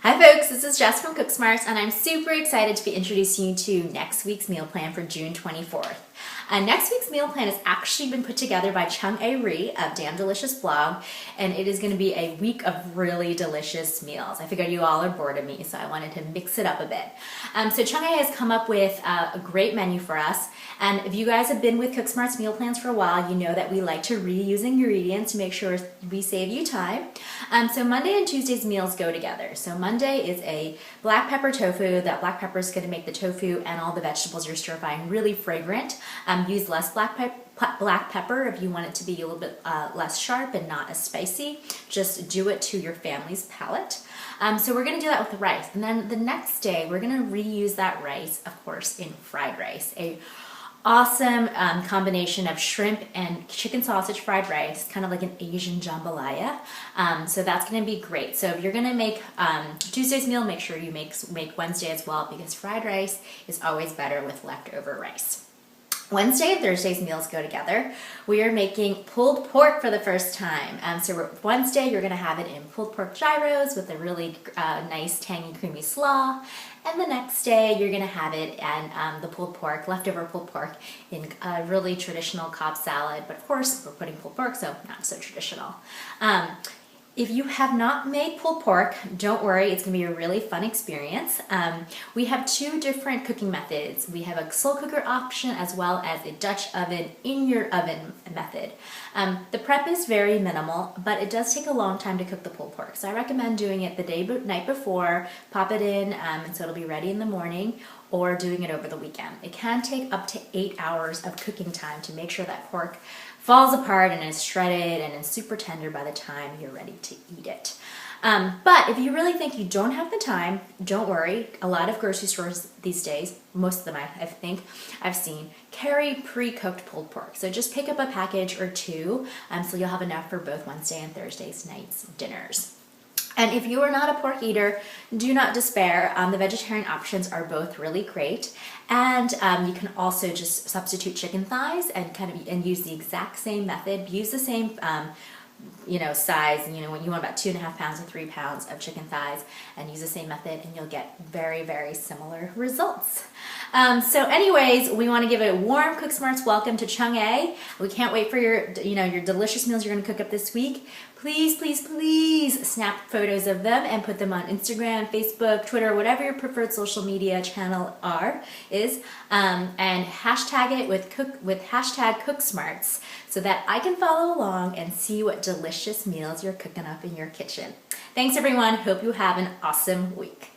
Hi folks, this is Jess from Cook Smarts, and I'm super excited to be introducing you to next week's meal plan for June 24th. Next week's meal plan has actually been put together by Chung A. Ree of Damn Delicious blog, and it is going to be a week of really delicious meals. I figured you all are bored of me, so I wanted to mix it up a bit. So Chung A. has come up with a great menu for us, and if you guys have been with Cook Smarts meal plans for a while, you know that we like to reuse ingredients to make sure we save you time. So Monday and Tuesday's meals go together. So Monday is a black pepper tofu. That black pepper is going to make the tofu and all the vegetables you're stir frying really fragrant. Use less black pepper if you want it to be a little bit less sharp and not as spicy. Just do it to your family's palate. So we're going to do that with the rice. And then the next day, we're going to reuse that rice, of course, in fried rice. A awesome combination of shrimp and chicken sausage fried rice, kind of like an Asian jambalaya. So that's going to be great. So if you're going to make Tuesday's meal, make sure you make Wednesday as well, because fried rice is always better with leftover rice. Wednesday and Thursday's meals go together. We are making pulled pork for the first time. So Wednesday, you're going to have it in pulled pork gyros with a really nice, tangy, creamy slaw. And the next day, you're going to have it and the pulled pork, leftover pulled pork, in a really traditional cobb salad. But of course, we're putting pulled pork, so not so traditional. If you have not made pulled pork, don't worry, it's going to be a really fun experience. We have two different cooking methods. We have a slow cooker option as well as a Dutch oven in your oven method. The prep is very minimal, but it does take a long time to cook the pulled pork. So I recommend doing it the night before, pop it in, and so it'll be ready in the morning, or doing it over the weekend. It can take up to 8 hours of cooking time to make sure that pork falls apart and is shredded and is super tender by the time you're ready to eat it. But if you really think you don't have the time, don't worry. A lot of grocery stores these days, most of them I think I've seen, carry pre-cooked pulled pork. So just pick up a package or two, so you'll have enough for both Wednesday and Thursday's night's dinners. And if you are not a pork eater, do not despair. The vegetarian options are both really great. And you can also just substitute chicken thighs and use the exact same method. Use the same size, when you want about 2.5 pounds to 3 pounds of chicken thighs, and use the same method, and you'll get very, very similar results. So anyways, we want to give it a warm Cook Smarts welcome to Chung A. We can't wait for your delicious meals you're going to cook up this week. Please, please, please snap photos of them and put them on Instagram, Facebook, Twitter, whatever your preferred social media channel is, and hashtag it with hashtag CookSmarts, so that I can follow along and see what delicious meals you're cooking up in your kitchen. Thanks everyone. Hope you have an awesome week.